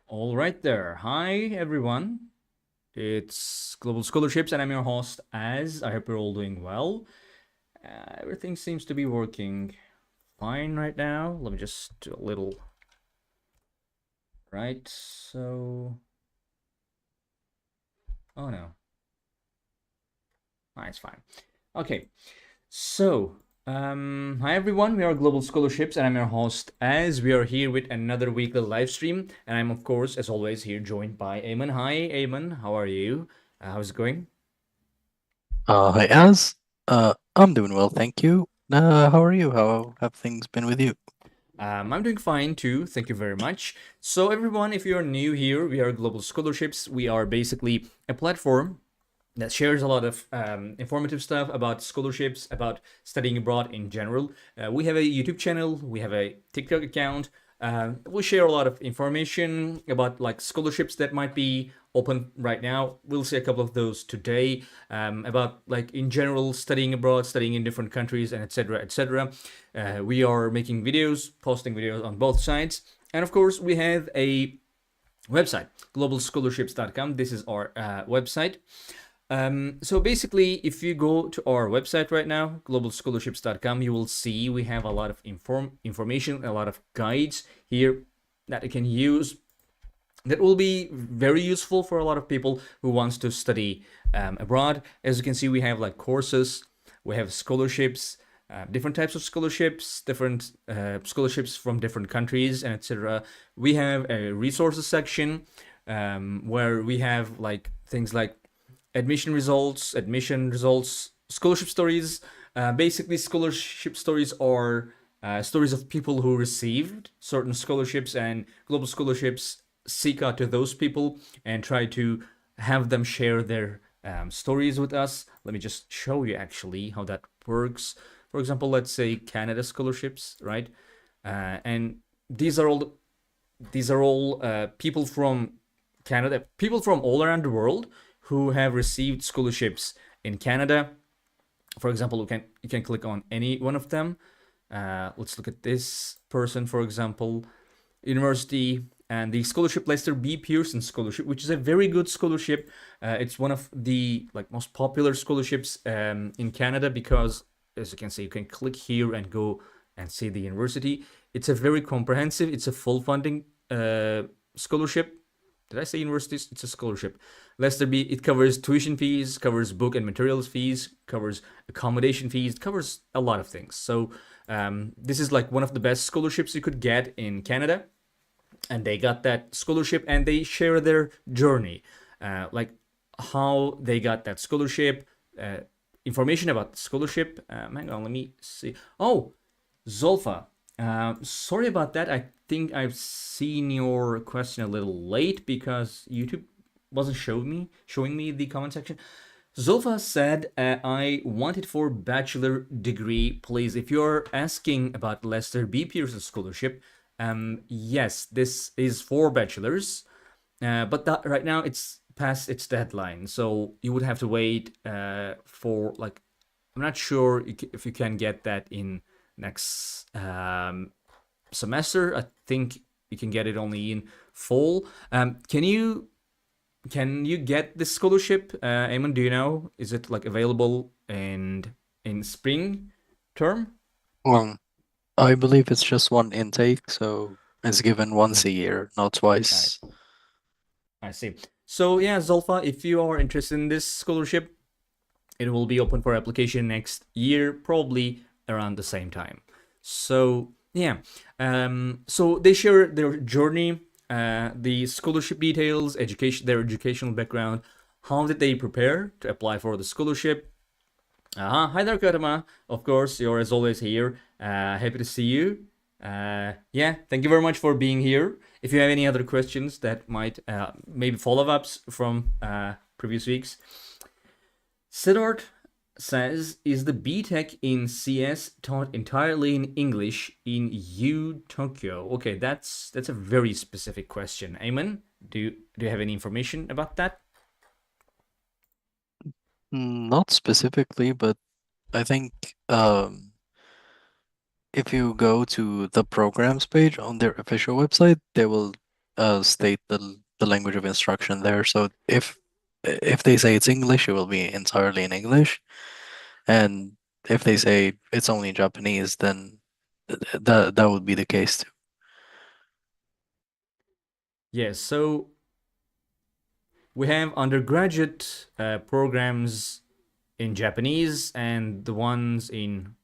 All right there. Hi, everyone. It's Global Scholarships, and I'm your host, Az. I hope you're all doing well. Everything seems to be working fine right now. Let me just do a little. Right, so. Oh no. It's fine. Okay, so. Hi everyone, we are Global Scholarships, and I'm your host, Az. We are here with another weekly live stream, and I'm, of course, as always, here joined by Eamon. Hi, Eamon. How are you? How's it going? Hi, Az. I'm doing well, thank you. How are you? How have things been with you? I'm doing fine too. Thank you very much. So, everyone, if you're new here, we are Global Scholarships. We are basically a platform that shares a lot of informative stuff about scholarships, about studying abroad in general. We have a YouTube channel, we have a TikTok account. We share a lot of information about like scholarships that might be open right now. We'll see a couple of those today about like in general studying abroad, studying in different countries, and etc. etc. We are making videos, posting videos on both sides, and of course we have a website, globalscholarships.com. This is our website. So basically, if you go to our website right now, globalscholarships.com, you will see we have a lot of information, a lot of guides here that you can use that will be very useful for a lot of people who wants to study abroad. As you can see, we have like courses, we have scholarships, different types of scholarships, different scholarships from different countries, and etc. We have a resources section where we have like things like admission results, scholarship stories. Basically, scholarship stories are stories of people who received certain scholarships, and global scholarships seek out to those people and try to have them share their stories with us. Let me just show you actually how that works. For example, let's say Canada scholarships, right? And these are all people from Canada, people from all around the world who have received scholarships in Canada. For example, you can click on any one of them. Let's look at this person, for example, university and the scholarship Lester B. Pearson Scholarship, which is a very good scholarship. It's one of the like most popular scholarships in Canada because, as you can see, you can click here and go and see the university. It's a very comprehensive. It's a full funding scholarship. Did I say universities? It's a scholarship. Lester B. It covers tuition fees, covers book and materials fees, covers accommodation fees, covers a lot of things. So this is like one of the best scholarships you could get in Canada, and they got that scholarship and they share their journey, like how they got that scholarship, information about the scholarship. Hang on, let me see. Oh, Zolfa, sorry about that. I think I've seen your question a little late because YouTube wasn't showing me the comment section. Zulfa said, I want it for bachelor degree, please. If you're asking about Lester B. Pearson Scholarship, yes, this is for bachelors, but that right now it's past its deadline, so you would have to wait for like, I'm not sure if you can get that in next semester. I think you can get it only in fall. Can you get this scholarship, Eamon? Do you know? Is it like available in spring term? Um, I believe it's just one intake, so it's given once a year, not Right, twice. I see. So yeah, Zolfa, if you are interested in this scholarship, it will be open for application next year, probably around the same time. So yeah, so they share their journey, the scholarship details, their educational background, how did they prepare to apply for the scholarship. Hi there, Katama. Of course, you're as always here. Happy to see you. Yeah, thank you very much for being here. If you have any other questions that might maybe follow ups from previous weeks, Siddharth says, is the BTech in CS taught entirely in English in U Tokyo? Okay, that's a very specific question. Eamon, do you have any information about that? Not specifically, but I think if you go to the programs page on their official website, they will state the language of instruction there. So if they say it's English, it will be entirely in English, and if they say it's only in Japanese, then that would be the case too. Yes, so we have undergraduate programs in Japanese and the ones in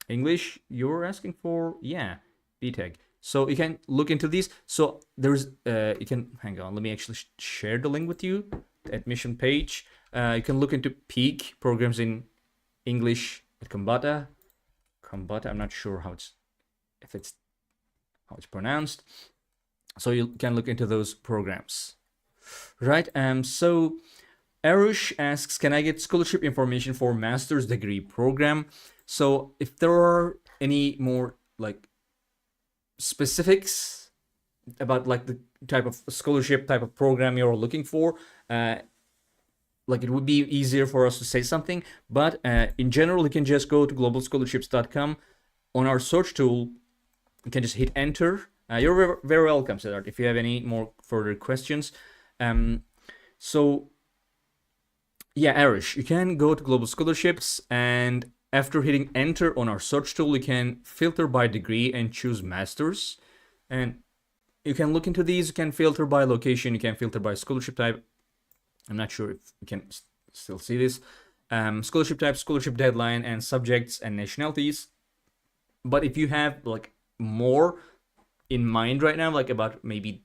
English you're asking for. Yeah, BTEC. So you can look into these. So there's you can hang on. Let me actually share the link with you. The admission page. You can look into peak programs in English at Kambata. Kambata. I'm not sure how it's if it's how it's pronounced. So you can look into those programs. Right. So Arush asks, can I get scholarship information for master's degree program? So if there are any more like specifics about like the type of scholarship type of program you're looking for, like it would be easier for us to say something. But in general, you can just go to globalscholarships.com. On our search tool, you can just hit enter. You're very welcome, Siddharth, if you have any more further questions. So yeah, Arish, you can go to Global Scholarships, and after hitting enter on our search tool, you can filter by degree and choose masters. And you can look into these. You can filter by location. You can filter by scholarship type. I'm not sure if you can still see this. Scholarship type, scholarship deadline, and subjects and nationalities. But if you have like more in mind right now, like about maybe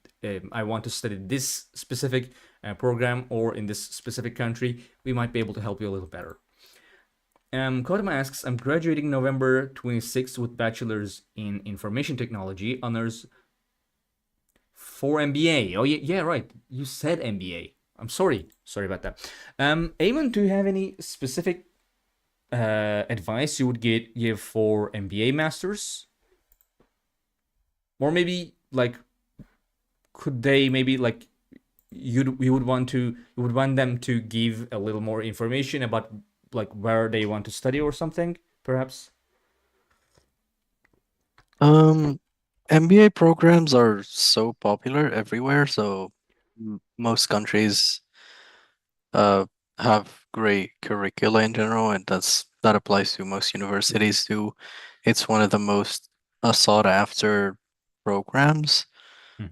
I want to study this specific program or in this specific country, we might be able to help you a little better. Kodama asks, I'm graduating November 26th with bachelor's in information technology, honors for MBA. Oh yeah, right. You said MBA. I'm sorry about that. Eamon, do you have any specific advice you would give for MBA masters? Or maybe like could they maybe like you would want them to give a little more information about like where they want to study or something, perhaps? MBA programs are so popular everywhere, so most countries have great curricula in general, and that applies to most universities too. It's one of the most sought after programs.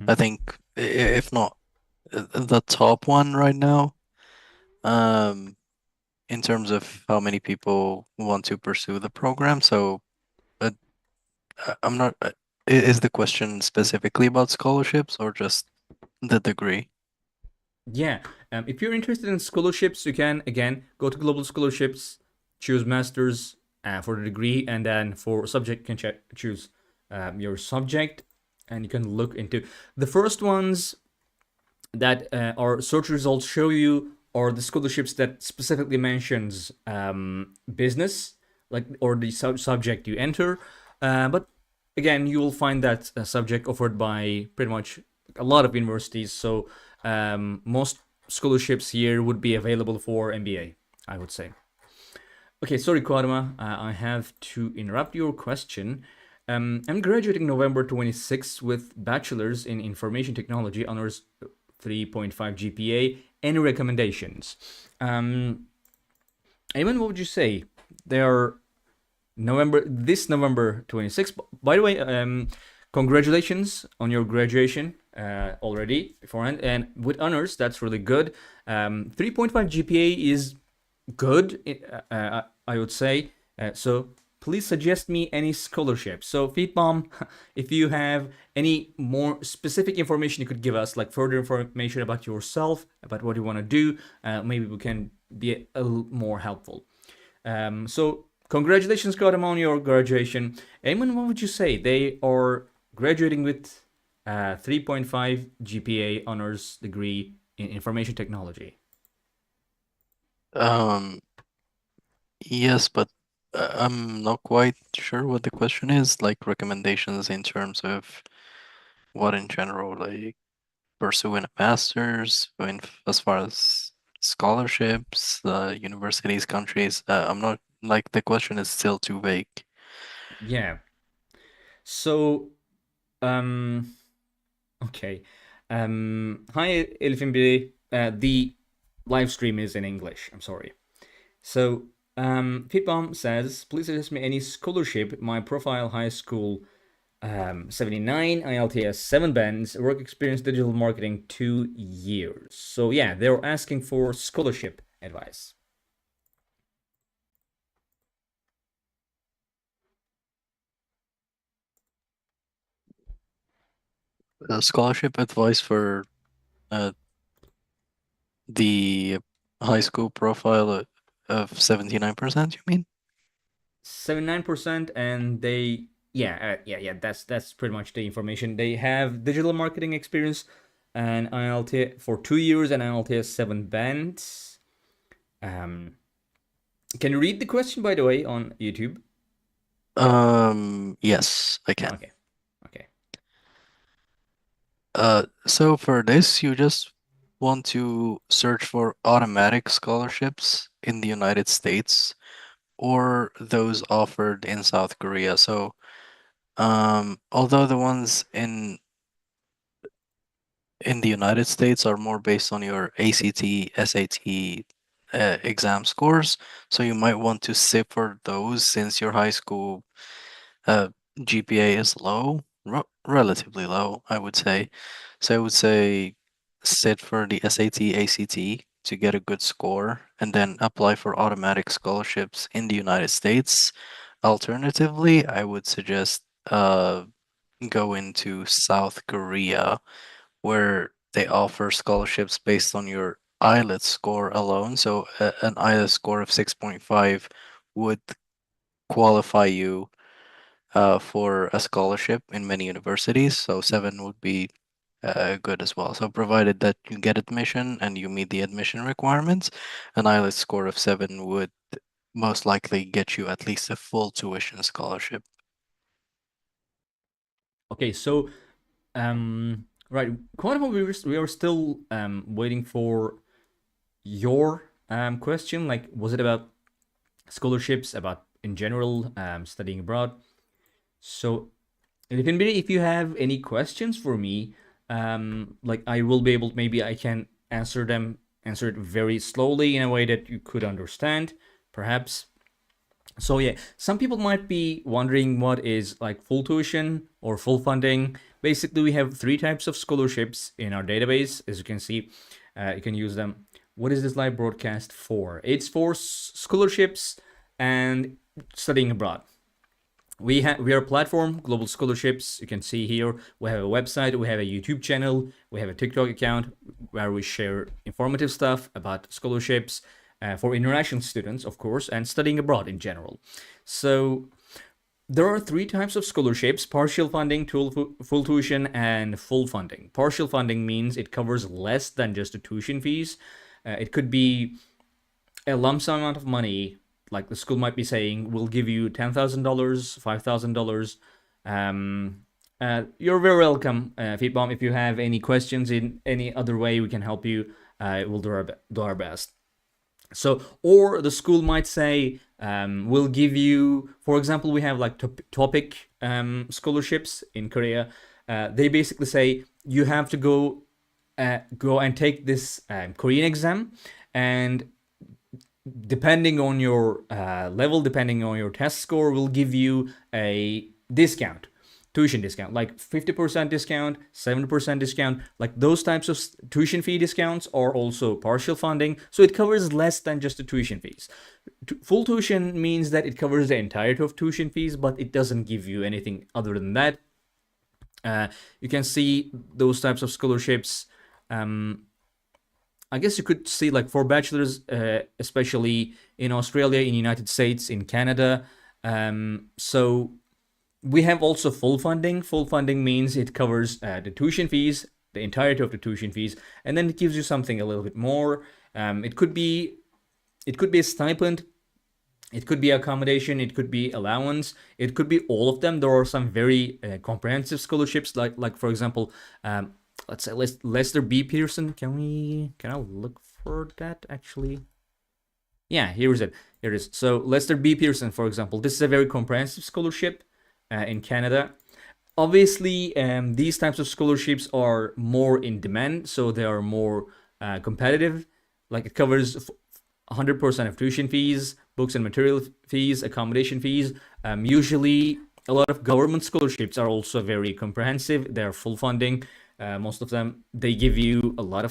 I think, if not the top one right now, um, in terms of how many people want to pursue the program. So, uh, I'm not. Is the question specifically about scholarships or just the degree? Yeah. If you're interested in scholarships, you can again go to Global Scholarships, choose Masters for the degree, and then for subject, you can choose your subject, and you can look into the first ones that our search results show you are the scholarships that specifically mentions business, like or the subject you enter. But again, you will find that subject offered by pretty much a lot of universities. So most scholarships here would be available for MBA, I would say. Okay, sorry, Kwadama, I have to interrupt your question. I'm graduating November 26th with bachelor's in information technology, honors 3.5 GPA. Any recommendations? Eamon, what would you say? They are this November 26th. By the way, congratulations on your graduation already beforehand, and with honors, that's really good. 3.5 GPA is good, I would say. So please suggest me any scholarship. So Feedbomb, if you have any more specific information you could give us, like further information about yourself, about what you want to do, maybe we can be a little more helpful. So congratulations, Gautam, on your graduation. Eamon, what would you say? They are graduating with 3.5 GPA honors degree in information technology. Um, yes, but I'm not quite sure what the question is. Like recommendations in terms of what in general, like pursuing a master's, as far as scholarships, universities, countries. I'm not like the question is still too vague. Yeah. So, okay. Okay. Hi, Elfin. The live stream is in English. I'm sorry. So, Pitbomb says, please suggest me any scholarship. My profile, high school, 79, ILTS 7 bands, work experience, digital marketing 2 years. So yeah, they're asking for scholarship advice. Scholarship advice for uh, the high school profile of 79%, you mean? 79%, and they yeah, that's pretty much the information. They have digital marketing experience and ILT for 2 years and ILTS 7 bands. Can you read the question, by the way, on YouTube? Yes, I can. Okay. Okay. So for this, you just want to search for automatic scholarships in the United States or those offered in South Korea. So, although the ones in the United States are more based on your ACT, SAT exam scores, so you might want to sit for those since your high school uh, GPA is low, relatively low, I would say. So I would say sit for the SAT, ACT to get a good score, and then apply for automatic scholarships in the United States. Alternatively, I would suggest go into South Korea, where they offer scholarships based on your IELTS score alone. So an IELTS score of 6.5 would qualify you for a scholarship in many universities. So 7 would be good as well. So provided that you get admission and you meet the admission requirements, an IELTS score of 7 would most likely get you at least a full tuition scholarship. Okay, so right, Quantum, we are still waiting for your question. Like, was it about scholarships, about in general studying abroad? So, if you have any questions for me, like I will be able, maybe I can answer it very slowly in a way that you could understand, perhaps. So yeah, some people might be wondering what is like full tuition or full funding. Basically, we have three types of scholarships in our database. As you can see, you can use them. What is this live broadcast for? It's for scholarships and studying abroad. We are a platform, Global Scholarships. You can see here we have a website, we have a YouTube channel, we have a TikTok account where we share informative stuff about scholarships for international students, of course, and studying abroad in general. So there are three types of scholarships: partial funding, full tuition, and full funding. Partial funding means it covers less than just the tuition fees. It could be a lump sum amount of money, like the school might be saying, we'll give you $10,000, $5,000. You're very welcome, Feedbomb. If you have any questions in any other way, we can help you. We'll do our best. So, or the school might say, we'll give you, for example, we have like topic scholarships in Korea. They basically say you have to go and take this Korean exam, and depending on your level, depending on your test score, will give you a discount, tuition discount, like 50% discount, 70% discount. Like those types of tuition fee discounts are also partial funding, so it covers less than just the tuition fees. Full tuition means that it covers the entirety of tuition fees, but it doesn't give you anything other than that. You can see those types of scholarships. I guess you could see like for bachelors, especially in Australia, in United States, in Canada. So we have also full funding. Full funding means it covers the tuition fees, the entirety of the tuition fees, and then it gives you something a little bit more. It could be a stipend, it could be accommodation, it could be allowance, it could be all of them. There are some very comprehensive scholarships, like for example, let's say Lester B. Pearson. Can I look for that actually? Yeah, here is it. Here it is. So Lester B. Pearson, for example, this is a very comprehensive scholarship in Canada. obviously, these types of scholarships are more in demand, so they are more competitive. Like it covers 100% of tuition fees, books and material fees, accommodation fees. Usually, a lot of government scholarships are also very comprehensive. They're full funding. Most of them they give you a lot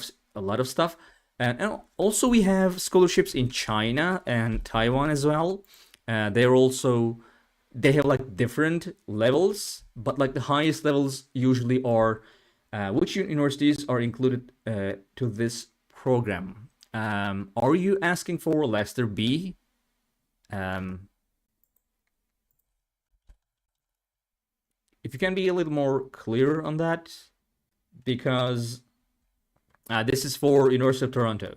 of stuff. And also we have scholarships in China and Taiwan as well. They're also they have like different levels, but like the highest levels usually are which universities are included to this program. Are you asking for Leicester B? Um, if you can be a little more clear on that, because this is for University of Toronto.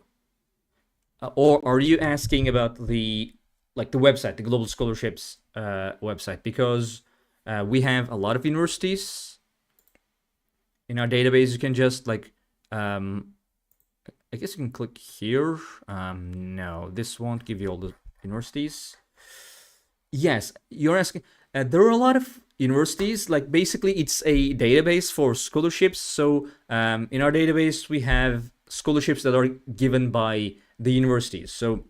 Or are you asking about the website, the Global Scholarships website? Because we have a lot of universities in our database. You can just um, I guess you can click here. No, this won't give you all the universities. Yes, you're asking. There are a lot of universities. Like basically, it's a database for scholarships. So in our database, we have scholarships that are given by the universities. So,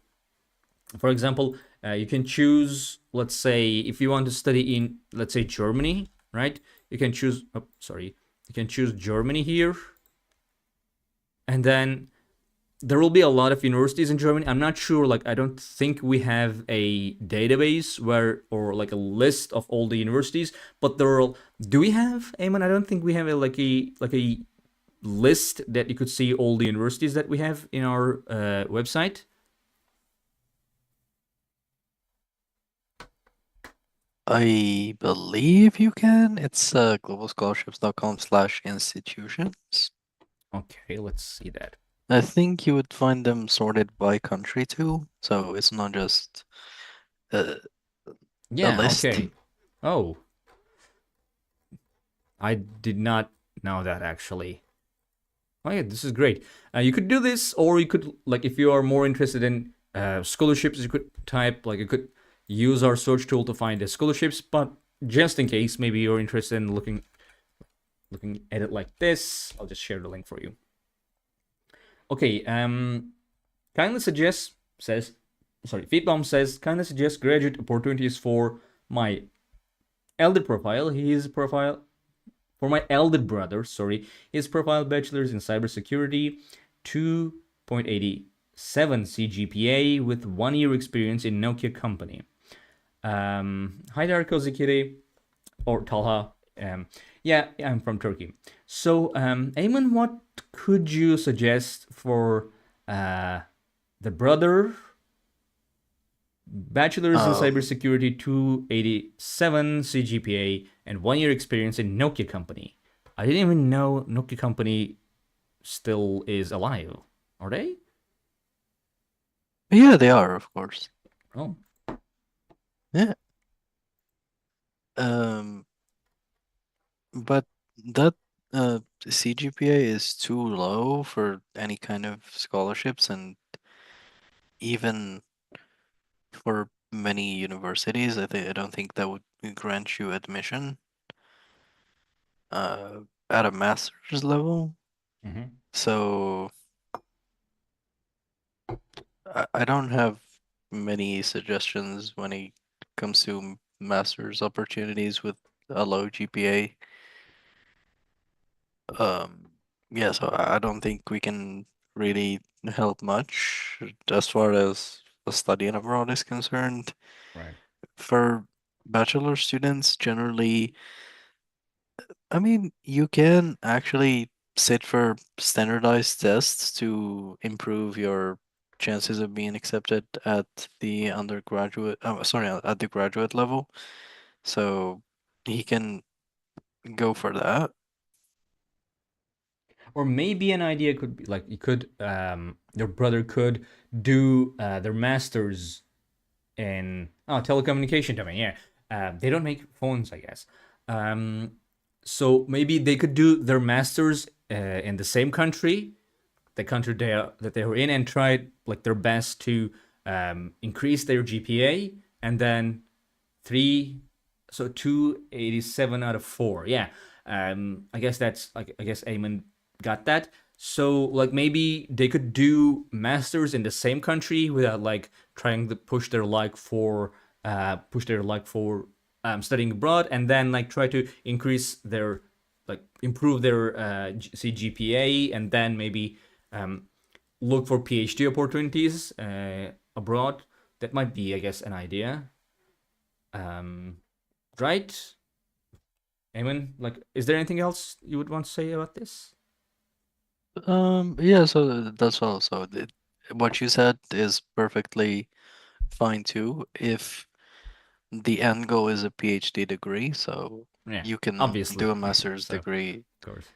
for example, you can choose. Let's say if you want to study in, let's say Germany, right? You can choose. Oh, sorry. You can choose Germany here, and then there will be a lot of universities in Germany. I'm not sure. Like, I don't think we have a database where or like a list of all the universities. But there are. Do we have, Eamon? I don't think we have a list that you could see all the universities that we have in our website. I believe you can. It's globalscholarships.com/institutions. Okay, let's see that. I think you would find them sorted by country too, so it's not just a, a Yeah. list. Okay. Oh, I did not know that actually. Oh yeah, this is great. You could do this, or you could like if you are more interested in scholarships, you could type like you could use our search tool to find the scholarships. But just in case, maybe you're interested in looking at it like this, I'll just share the link for you. Okay. Kindly suggest says, sorry, Feedbomb says kindly suggest graduate opportunities for my elder profile. His profile for my elder brother, sorry, his profile bachelor's in cybersecurity, 2.87 CGPA with 1 year experience in Nokia company. Hi there, Kozikiri or Talha. Yeah, I'm from Turkey. So, Ayman, what could you suggest for the brother? Bachelor's in Um, cybersecurity, 287 CGPA, and 1 year experience in Nokia company. I didn't even know Nokia company still is alive. Are they? yeah, they are, of course. Oh. Yeah. Um, but that CGPA is too low for any kind of scholarships, and even for many universities, I don't think that would grant you admission uh at a master's level. Mm-hmm. So I don't have many suggestions when it comes to master's opportunities with a low GPA. Um, yeah, so I don't think we can really help much as far as the studying abroad is concerned. Right. For bachelor students, generally, I mean, you can actually sit for standardized tests to improve your chances of being accepted at the undergraduate, sorry, at the graduate level. So he can go for that. Or maybe an idea could be like you could your brother could do their masters in telecommunication domain. Yeah, they don't make phones, I guess. Um, so maybe they could do their masters in the same country, the country that they were in, and try like their best to increase their GPA, and then three So 287 out of 4. Yeah. I guess that's like, I guess Eamon got that. So like maybe they could do masters in the same country without like trying to push their luck for studying abroad, and then like try to increase their like improve their GPA, and then maybe look for PhD opportunities abroad. That might be, I guess, an idea. Um, right? Eamon, like, is there anything else you would want to say about this? Yeah, so that's all. So what you said is perfectly fine too. If the end goal is a PhD degree, so Yeah, you can do obviously. a master's So, of degree. course.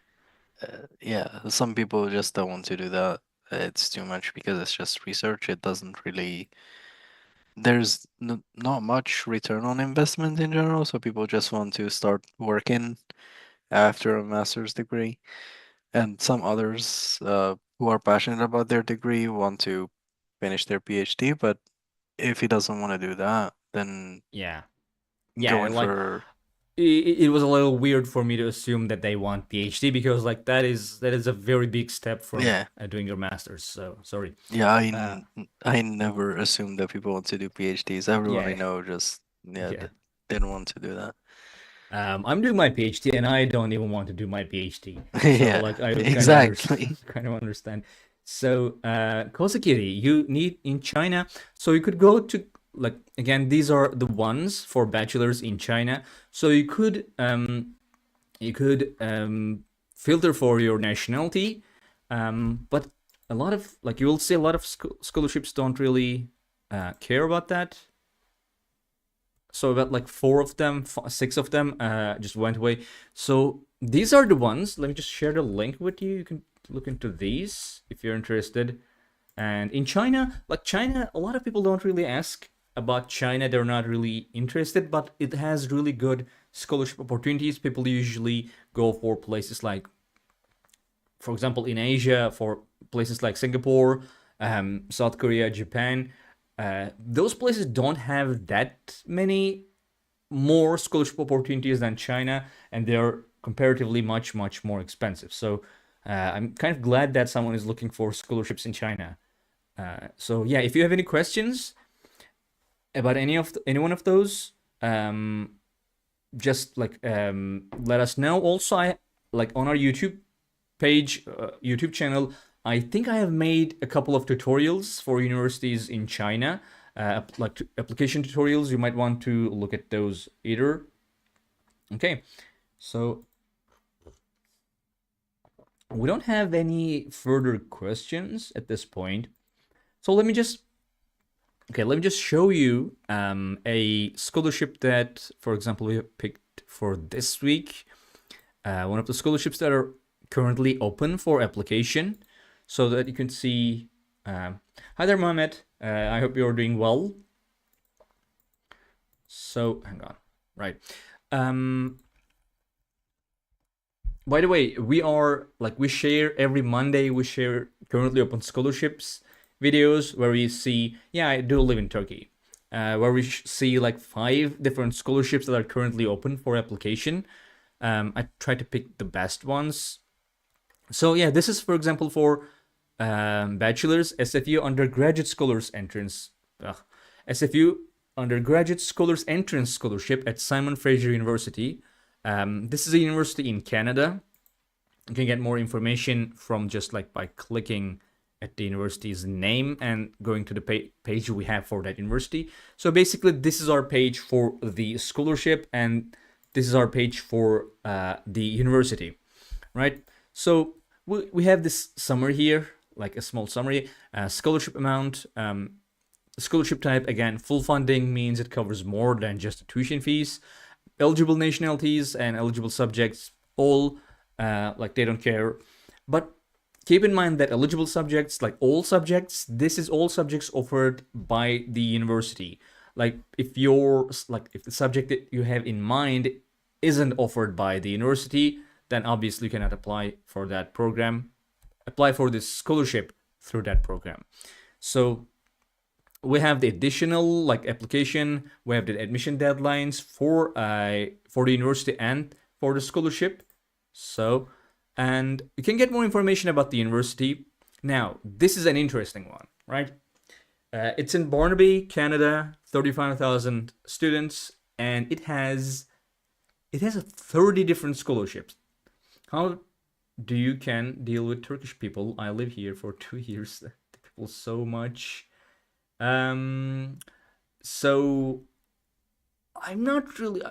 Yeah, some people just don't want to do that. It's too much because it's just research. It doesn't really, there's n not much return on investment in general, so people just want to start working after a master's degree. And some others who are passionate about their degree want to finish their PhD, but if he doesn't want to do that, then Yeah. Yeah, going like for it was a little weird for me to assume that they want PhD, because like that is a very big step from yeah, doing your masters. So sorry. yeah, Uh, I never assumed that people want to do PhDs. Everyone I yeah, know just yeah yeah. didn't want to do that. I'm doing my PhD, and I don't even want to do my PhD. So Yeah, like I kind of exactly. kind of understand. So Kosakiri, you need in China. So you could go to, like, again, these are the ones for bachelors in China. So you could filter for your nationality, but a lot of, like, you will see a lot of scholarships don't really care about that. So about like four of them, six of them just went away. So these are the ones. Let me just share the link with you. You can look into these if you're interested. And in China, like China, a lot of people don't really ask about China. They're not really interested, but it has really good scholarship opportunities. People usually go for places like, for example, in Asia, for places like Singapore, South Korea, Japan. Those places don't have that many more scholarship opportunities than China, and they're comparatively much, much more expensive. So I'm kind of glad that someone is looking for scholarships in China. So yeah, if you have any questions about any one of those, um, just like let us know. Also, I like on our YouTube channel. I think I have made a couple of tutorials for universities in China, like application tutorials. You might want to look at those either. Okay, so we don't have any further questions at this point. So let me just show you a scholarship that, for example, we have picked for this week. One of the scholarships that are currently open for application, so that you can see. Hi there, Mohammed. I hope you're doing well. So hang on, right. By the way, we share every Monday. We share currently open scholarships videos where we see. Yeah, I do live in Turkey. Where we see like 5 different scholarships that are currently open for application. I try to pick the best ones. So yeah, this is, for example, for bachelor's SFU undergraduate scholars entrance. SFU undergraduate scholars entrance scholarship at Simon Fraser University. This is a university in Canada. You can get more information from just like by clicking at the university's name and going to the page we have for that university. So basically, this is our page for the scholarship, and this is our page for the university, right? So we have this summary here, like a small summary. Scholarship amount, scholarship type, again, full funding means it covers more than just the tuition fees. Eligible nationalities and eligible subjects, all like they don't care. But keep in mind that eligible subjects, like all subjects, this is all subjects offered by the university. Like if the subject that you have in mind isn't offered by the university, then obviously you cannot apply for that program, apply for this scholarship through that program. So we have the additional like application. We have the admission deadlines for the university and for the scholarship. So, and you can get more information about the university. Now, this is an interesting one, right? It's in Barnaby, Canada, 35,000 students, and it has a 30 different scholarships. How do you can deal with Turkish people? I live here for 2 years. The people so much. Um, so I'm not really.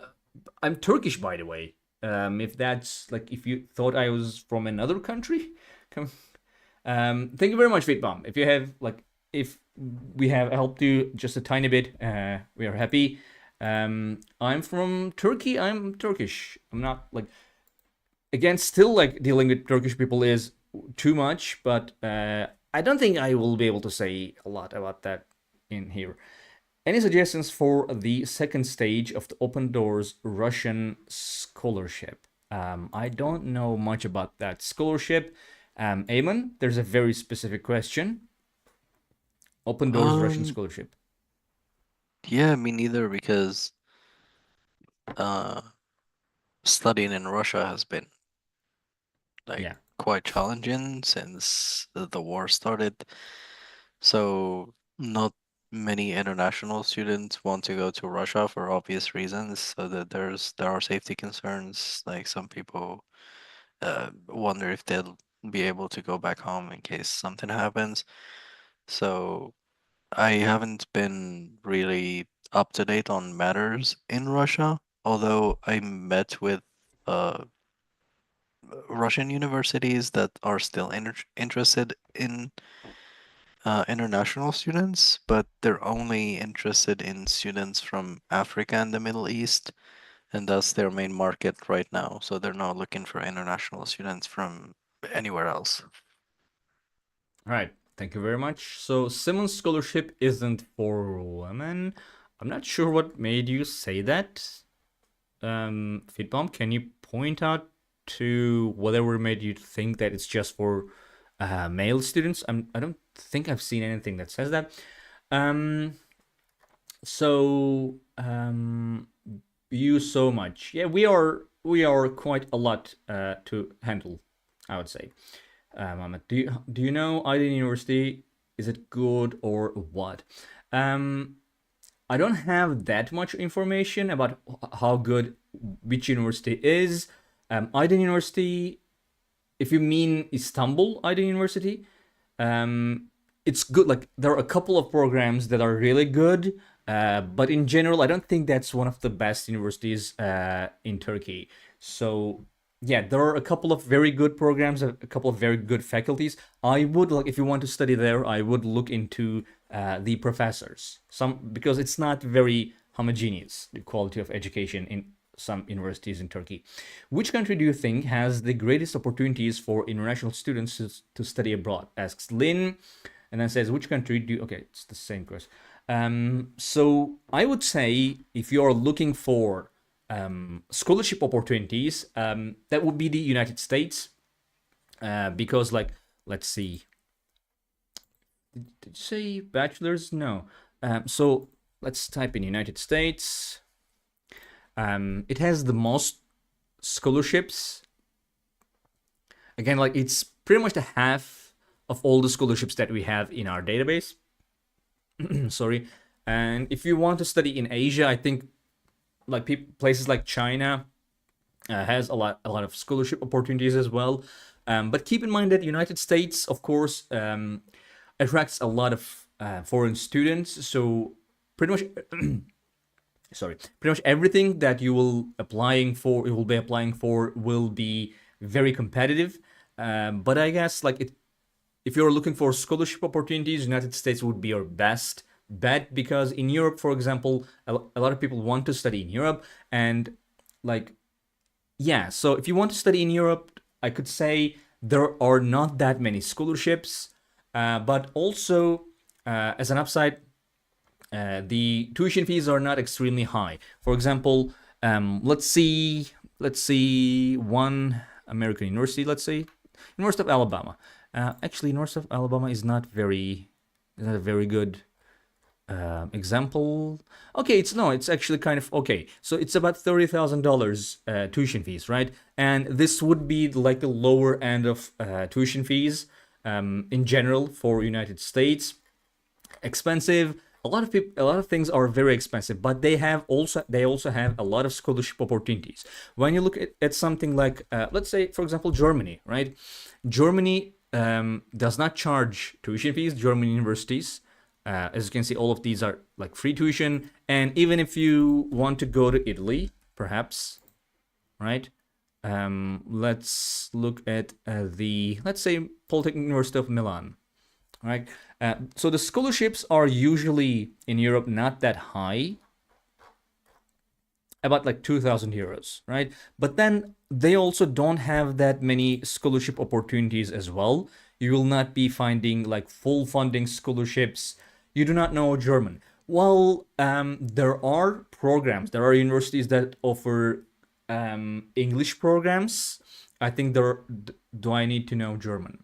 I'm Turkish, by the way. If that's like, if you thought I was from another country, come. Thank you very much, Vitbom. If you have like, if we have helped you just a tiny bit, we are happy. I'm from Turkey. I'm Turkish. I'm not like, again, still like dealing with Turkish people is too much, but I don't think I will be able to say a lot about that in here. Any suggestions for the second stage of the Open Doors Russian scholarship? I don't know much about that scholarship. Eamon, there's a very specific question. Open Doors Russian Um, scholarship. yeah, me neither, because uh, studying in Russia has been like Yeah. quite challenging since the war started. So not many international students want to go to Russia for obvious reasons. So that there are safety concerns. Like some people wonder if they'll be able to go back home in case something happens. So I haven't been really up to date on matters in Russia, although I met with uh, Russian universities that are still interested in international students, but they're only interested in students from Africa and the Middle East, and that's their main market right now. So they're not looking for international students from anywhere else. All right. Thank you very much. So Simmons scholarship isn't for women. I'm not sure what made you say that. Fitbomb, can you point out to whatever made you think that it's just for male students? I don't think I've seen anything that says that. Um, so you so much. Yeah, we are quite a lot to handle, I would say. Ahmed, do you know Aydın University? Is it good or what? Um, I don't have that much information about how good which university is. Aydın University, if you mean Istanbul Aydın University, um, it's good. Like, there are a couple of programs that are really good, but in general, I don't think that's one of the best universities in Turkey. So yeah, there are a couple of very good programs, a couple of very good faculties. I would like, if you want to study there, I would look into the professors. Some, because it's not very homogeneous, the quality of education in some universities in Turkey. Which country do you think has the greatest opportunities for international students to study abroad? Asks Lynn, and then says, which country do you... Okay, it's the same question. So I would say, if you are looking for scholarship opportunities, that would be the United States, because, like, let's see, did you say bachelor's? No. So let's type in United States. It has the most scholarships. Again, like, it's pretty much the half of all the scholarships that we have in our database. Sorry. And if you want to study in Asia, I think like places like China has a lot of scholarship opportunities as well. But keep in mind that United States, of course, attracts a lot of foreign students. So pretty much, sorry, pretty much everything that you will be applying for will be very competitive. But I guess, like, if you're looking for scholarship opportunities, United States would be your best bet, because in Europe, for example, a lot of people want to study in Europe, and, like, yeah, so if you want to study in Europe, I could say there are not that many scholarships, but also, as an upside, the tuition fees are not extremely high. For example, let's see one American university. Let's say University of Alabama. Actually, University of Alabama is not a very good Example. Okay, it's actually kind of okay. So it's about $30,000 tuition fees, right? And this would be like the lower end of tuition fees in general for United States. Expensive. A lot of people, a lot of things are very expensive, but they also have a lot of scholarship opportunities. When you look at something like, let's say, for example, Germany, right? Germany does not charge tuition fees. German universities, as you can see, all of these are like free tuition. And even if you want to go to Italy, perhaps, right? Let's look at let's say, Polytechnic University of Milan, right? So the scholarships are usually in Europe not that high, about like 2,000 euros, right? But then they also don't have that many scholarship opportunities as well. You will not be finding like full funding scholarships. You do not know German. Well, there are programs, there are universities that offer English programs. I think do I need to know German?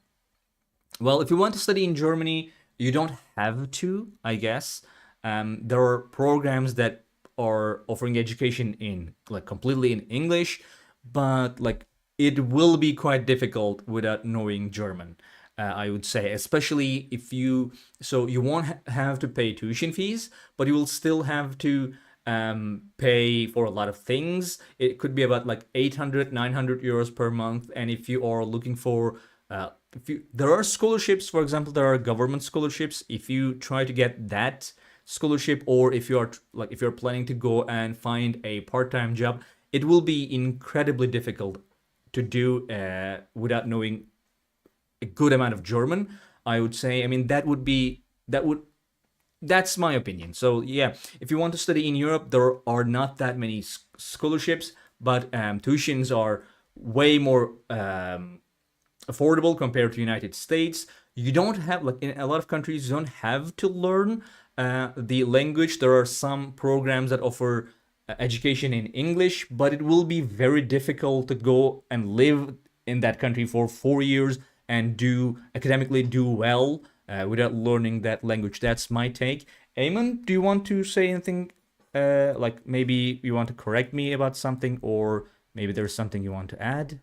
Well, if you want to study in Germany, you don't have to, I guess. There are programs that are offering education in like completely in English, but like it will be quite difficult without knowing German. I would say, especially if you won't have to pay tuition fees, but you will still have to pay for a lot of things. It could be about like 800, 900 euros per month. And if you are looking for there are scholarships, for example, there are government scholarships. If you try to get that scholarship, or if you're planning to go and find a part-time job, it will be incredibly difficult to do without knowing a good amount of German. I would say. I mean, that's my opinion. So yeah, if you want to study in Europe, there are not that many scholarships, but tuitions are way more affordable compared to United States. You don't have, like in a lot of countries, you don't have to learn the language. There are some programs that offer education in English, but it will be very difficult to go and live in that country for 4 years and do academically do well without learning that language. That's my take. Eamon, do you want to say anything? Like maybe you want to correct me about something, or maybe there's something you want to add?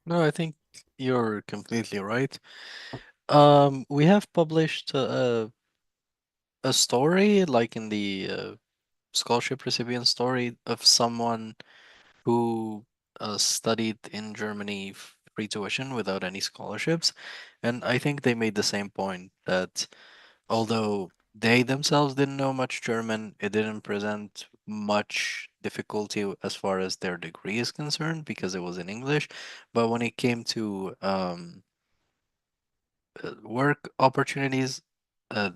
No, I think you're completely right. We have published a story, like in the scholarship recipient story, of someone who studied in Germany free tuition without any scholarships. And I think they made the same point that although they themselves didn't know much German, it didn't present much difficulty as far as their degree is concerned because it was in English. But when it came to work opportunities, uh,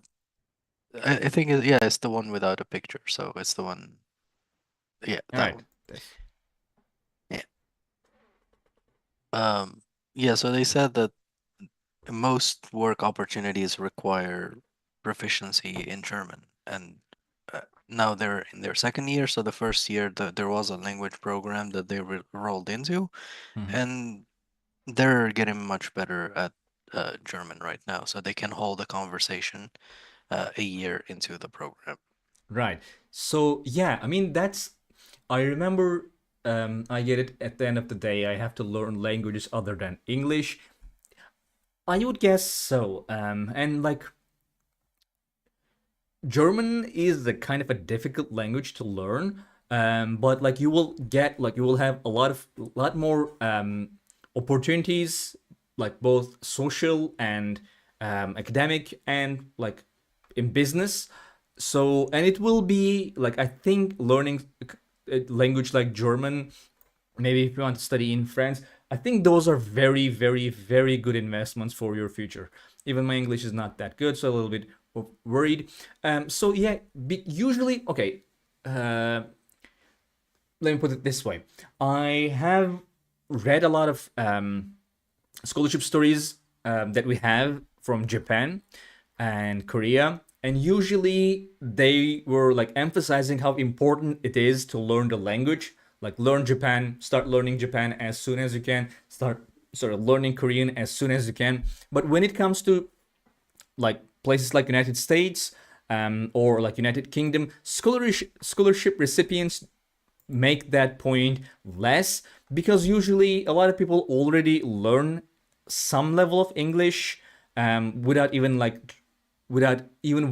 I think yeah, it's the one without a picture. So it's the one, yeah, All that right. one. This. Yeah. Um, yeah, so they said that most work opportunities require proficiency in German, and now they're in their second year. So the first year, there was a language program that they rolled into, Mhm. and they're getting much better at German right now, so they can hold a conversation a year into the program. Right. So yeah, I mean that's I remember I get it at the end of the day I have to learn languages other than English. I would guess so. And like German is a kind of a difficult language to learn. But like you will have a lot more opportunities, like both social and academic and like in business. So, and it will be like, I think learning a language like German, maybe if you want to study in France, I think those are very, very, very good investments for your future. Even my English is not that good, so a little bit worried. So yeah, usually, okay. Uh, Let me put it this way: I have read a lot of scholarship stories that we have from Japan and Korea. And usually they were like emphasizing how important it is to learn the language. Like start learning Japan as soon as you can, start sort of learning Korean as soon as you can. But when it comes to like places like United States or like United Kingdom, scholarship recipients make that point less because usually a lot of people already learn some level of English without even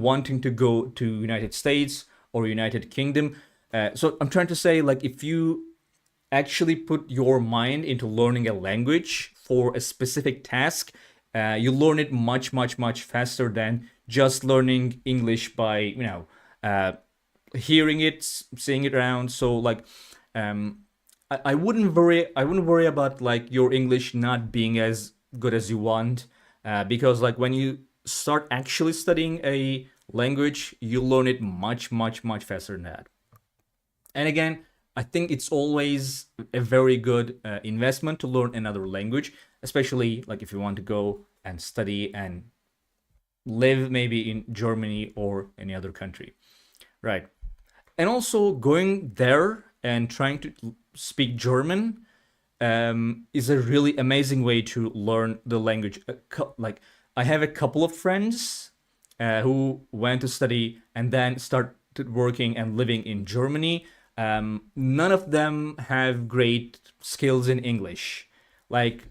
wanting to go to United States or United Kingdom. So I'm trying to say, like, if you actually put your mind into learning a language for a specific task, you learn it much, much, much faster than just learning English by, hearing it, seeing it around. So like, I wouldn't worry. I wouldn't worry about like your English not being as good as you want, because like when you start actually studying a language, you learn it much, much, much faster than that. And again, I think it's always a very good investment to learn another language, especially like if you want to go and study and live maybe in Germany or any other country, right? And also going there and trying to speak German is a really amazing way to learn the language. Like I have a couple of friends who went to study and then started working and living in Germany. None of them have great skills in English. Like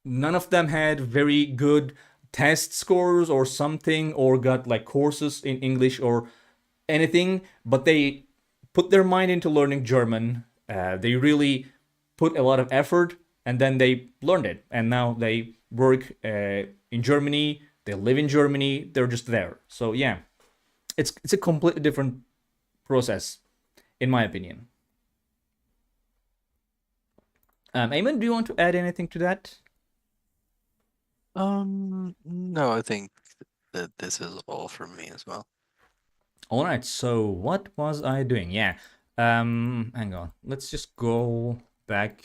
none of them had very good test scores or something, or got like courses in English or anything, but they put their mind into learning German. They really put a lot of effort, and then they learned it, and now they work in Germany. They live in Germany. They're just there. So yeah, it's a completely different process, in my opinion. Eamon, do you want to add anything to that? No, I think that this is all from me as well. All right. So what was I doing? Yeah. Hang on. Let's just go back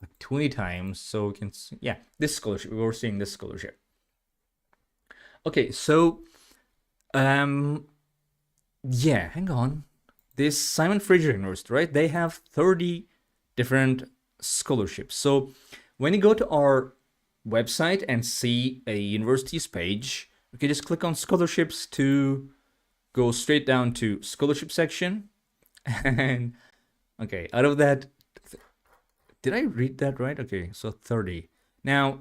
like 20 times so we can see. Yeah, this scholarship. We were seeing this scholarship. Okay, so yeah, hang on. This Simon Fraser University, right? They have 30 different scholarships. So when you go to our website and see a university's page, you can just click on scholarships to go straight down to scholarship section. And okay, out of that, did I read that right? Okay, so 30. Now,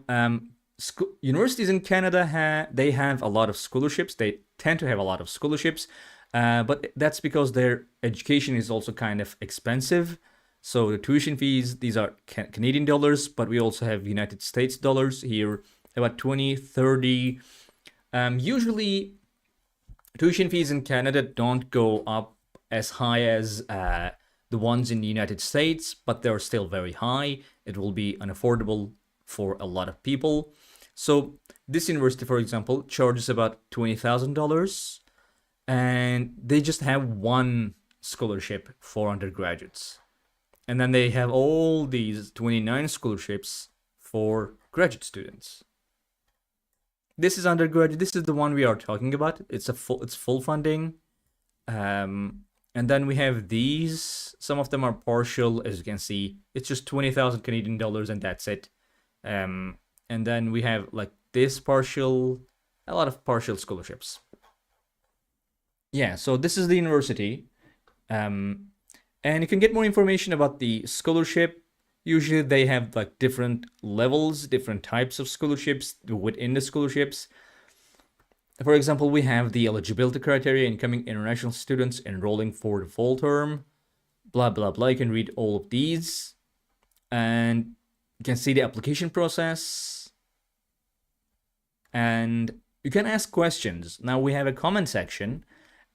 universities in Canada they have a lot of scholarships. They tend to have a lot of scholarships, but that's because their education is also kind of expensive. So the tuition fees, these are Canadian dollars, but we also have United States dollars here, about 20, 30. Usually, tuition fees in Canada don't go up as high as the ones in the United States, but they're still very high. It will be unaffordable for a lot of people. So this university, for example, charges about $20,000, and they just have one scholarship for undergraduates. And then they have all these 29 scholarships for graduate students. This is undergraduate. This is the one we are talking about. It's full funding. And then we have these. Some of them are partial, as you can see. It's just 20,000 Canadian dollars, and that's it. And then we have like this partial, a lot of partial scholarships. Yeah, so this is the university. And you can get more information about the scholarship. Usually they have like different levels, different types of scholarships within the scholarships. For example, we have the eligibility criteria: incoming international students enrolling for the fall term, blah, blah, blah. You can read all of these. And you can see the application process. And you can ask questions. Now we have a comment section.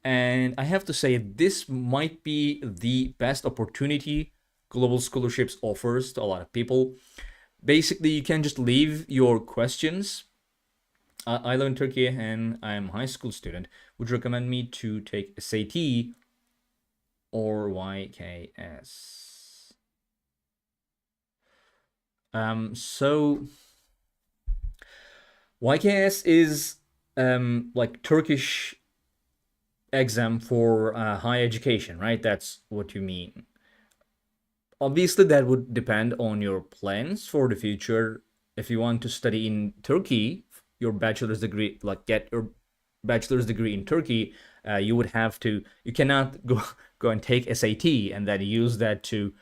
And I have to say, this might be the best opportunity Global Scholarships offers to a lot of people. Basically, you can just leave your questions. I live in Turkey and I'm a high school student. Would you recommend me to take SAT or YKS? So YKS is like Turkish exam for higher education, right? That's what you mean. Obviously, that would depend on your plans for the future. If you want to study in Turkey your bachelor's degree, like get your bachelor's degree in Turkey, you would have to, you cannot go and take SAT and then use that to,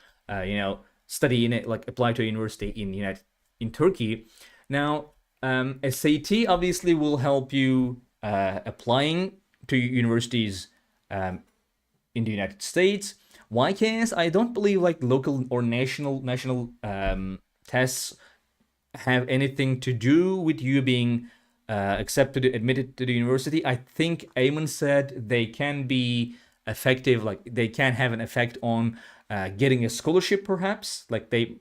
study in it, like apply to a university in Turkey. Now, SAT obviously will help you applying to universities in the United States. YKS, I don't believe like local or national tests have anything to do with you being accepted, admitted to the university. I think Eamon said they can be effective, like they can have an effect on getting a scholarship, perhaps. Like the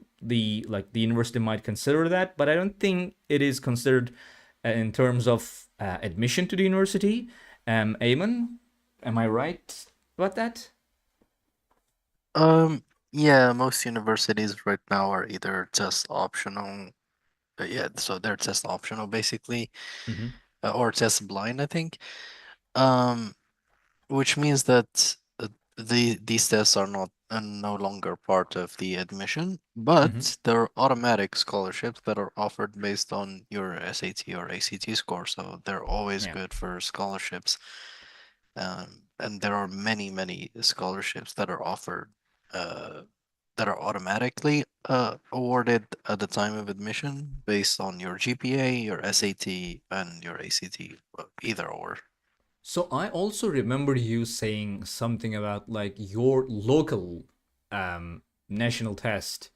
university might consider that, but I don't think it is considered in terms of admission to the university. Eamon, am I right about that? Yeah, most universities right now are either test optional. Yeah, so they're test optional basically, Mm-hmm. or test blind, I think. Um, which means that these tests are not no longer part of the admission, Mm-hmm. but they're automatic scholarships that are offered based on your SAT or ACT score. So they're always Yeah. good for scholarships. And there are many scholarships that are offered uh, that are automatically awarded at the time of admission based on your GPA, your SAT, and your ACT, either or. So I also remember you saying something about like your local national test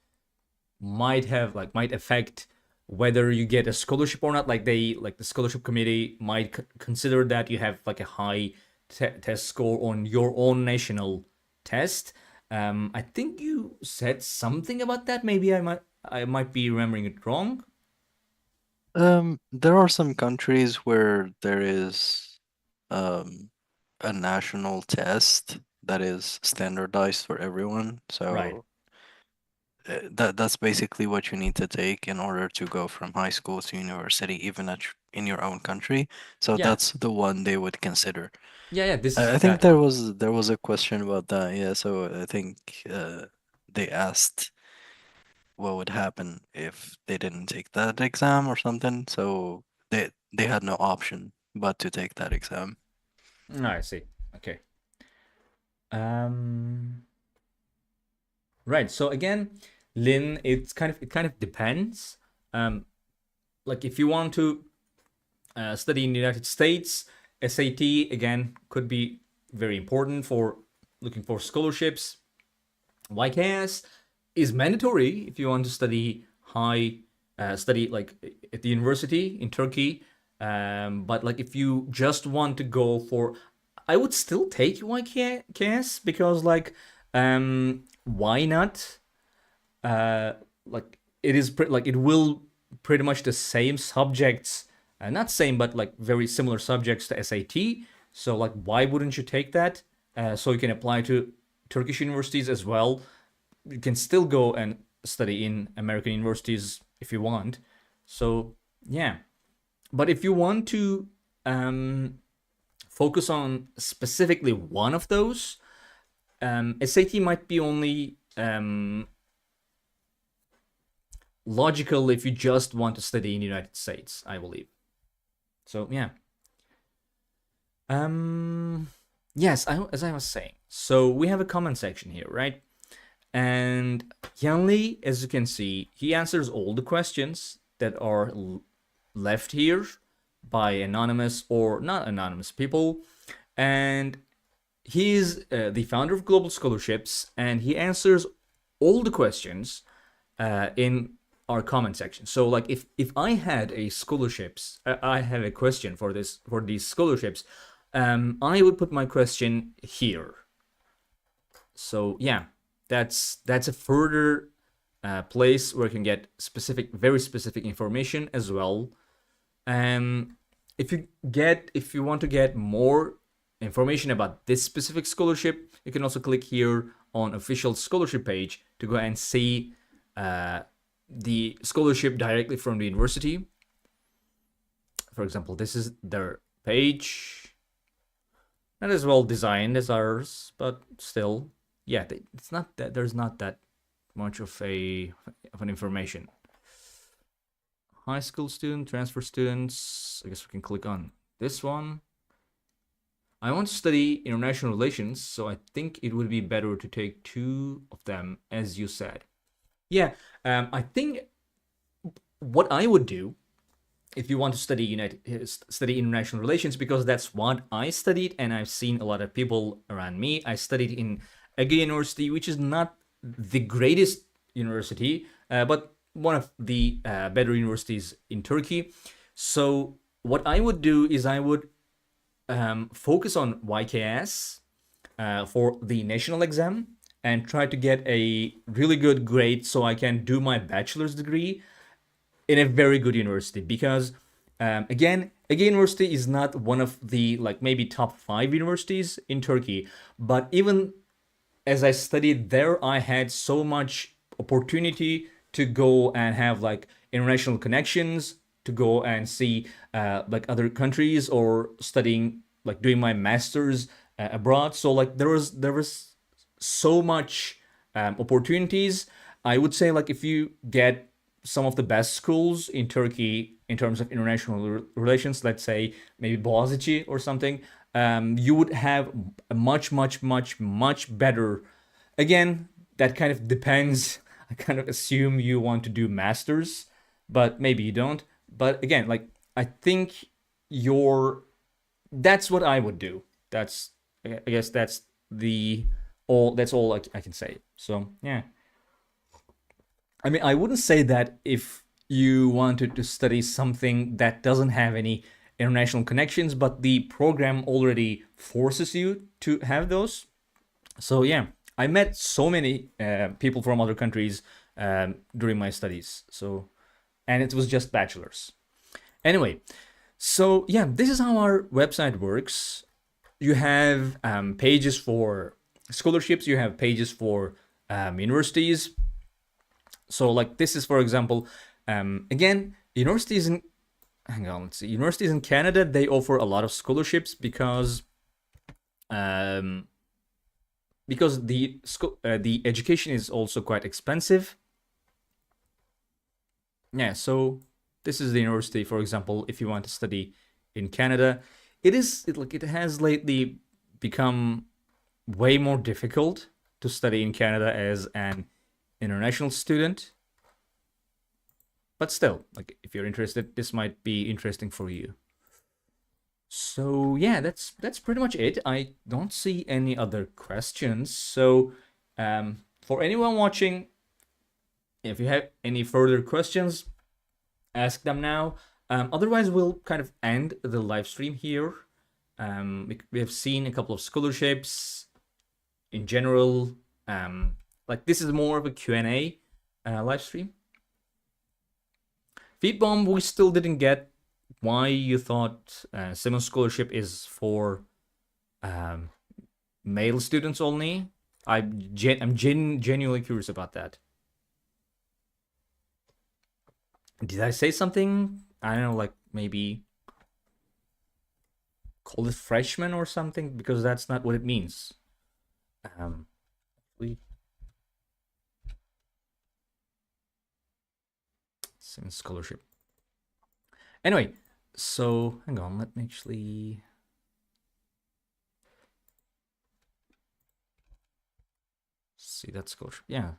might affect whether you get a scholarship or not. Like the scholarship committee might consider that you have like a high test score on your own national test. I think you said something about that. Maybe I might be remembering it wrong. There are some countries where there is um, a national test that is standardized for everyone. Right. So that's basically what you need to take in order to go from high school to university, even in your own country. So Yeah. that's the one they would consider. Yeah. This I is think that one. there was a question about that. Yeah, so I think they asked what would happen if they didn't take that exam or something. So they had no option but to take that exam. I see. Okay. Um. Right. So again, Lin, it kind of depends. Um, like if you want to study in the United States, SAT again could be very important for looking for scholarships. YKS is mandatory if you want to study like at the university in Turkey. But like if you just want to go for, I would still take YKS because like why not? Like like it will pretty much the same subjects, not same but like very similar subjects to SAT. So like why wouldn't you take that? So you can apply to Turkish universities as well. You can still go and study in American universities if you want. So yeah, but if you want to focus on specifically one of those, SAT might be only logical if you just want to study in the United States, I believe. So yeah. Um yes, as I was saying. So we have a comment section here, right? And Yanli, as you can see, he answers all the questions that are left here by anonymous or not anonymous people. And he is the founder of Global Scholarships, and he answers all the questions in our comment section. So like if I had a scholarships, I have a question for these scholarships, I would put my question here. So yeah, that's a further place where you can get very specific information as well. Um, if you want to get more information about this specific scholarship, you can also click here on official scholarship page to go and see the scholarship directly from the university. For example, this is their page. Not as well designed as ours, but still, yeah, it's not that there's not that much of an information. high school student, transfer students. I guess we can click on this one. I want to study international relations, so I think it would be better to take two of them, as you said. Yeah, I think what I would do if you want to study international relations, because that's what I studied, and I've seen a lot of people around me. I studied in Ege University, which is not the greatest university, but one of the better universities in Turkey. So what I would do is I would focus on YKS for the national exam and try to get a really good grade so I can do my bachelor's degree in a very good university. Because again, Ege University is not one of the like maybe top 5 universities in Turkey, but even as I studied there, I had so much opportunity to go and have like international connections, to go and see like other countries, or studying like doing my masters abroad. So like there was so much opportunities. I would say like if you get some of the best schools in Turkey in terms of international relations, let's say maybe Boğaziçi or something, you would have a much better. Again, that kind of depends. I kind of assume you want to do masters, but maybe you don't. But again, like I think your that's what I would do. That's I guess that's the all. That's all I can say. So yeah. I mean, I wouldn't say that if you wanted to study something that doesn't have any international connections, but the program already forces you to have those. So yeah, I met so many people from other countries during my studies. So, and it was just bachelors. Anyway, so yeah, this is how our website works. You have pages for scholarships. You have pages for universities. So like this is, for example, again, universities in hang on, let's see, universities in Canada, they offer a lot of scholarships um, because the education is also quite expensive. Yeah, so this is the university, for example, if you want to study in Canada. It has lately become way more difficult to study in Canada as an international student. But still, like if you're interested, this might be interesting for you. So yeah, that's pretty much it. I don't see any other questions. So for anyone watching, if you have any further questions, ask them now. Otherwise, we'll kind of end the live stream here. We have seen a couple of scholarships in general. Like this is more of a Q&A live stream. Feedbomb, we still didn't get why you thought Simmons Scholarship is for male students only. I'm genuinely curious about that. Did I say something? I don't know, like maybe call it freshman or something, because that's not what it means. We Simmons Scholarship. Anyway, so hang on, let me actually see that scholarship. Yeah.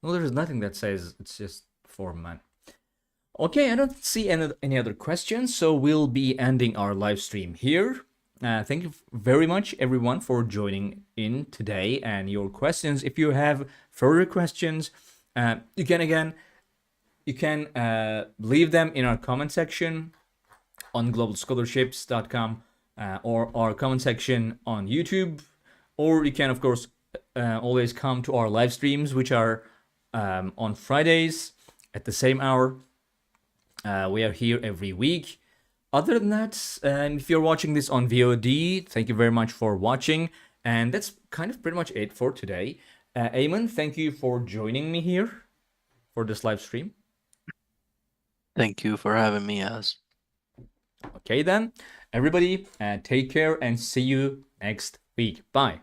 Well, there's nothing that says it's just for men. Okay, I don't see any other questions, so we'll be ending our live stream here. Thank you very much, everyone, for joining in today and your questions. If you have further questions, you can leave them in our comment section on globalscholarships.com or our comment section on YouTube, or you can, of course, always come to our live streams, which are on Fridays at the same hour. We are here every week. Other than that, if you're watching this on VOD, thank you very much for watching. And that's kind of pretty much it for today. Eamon, thank you for joining me here for this live stream. Thank you for having me, Az. Okay then, everybody, take care and see you next week. Bye.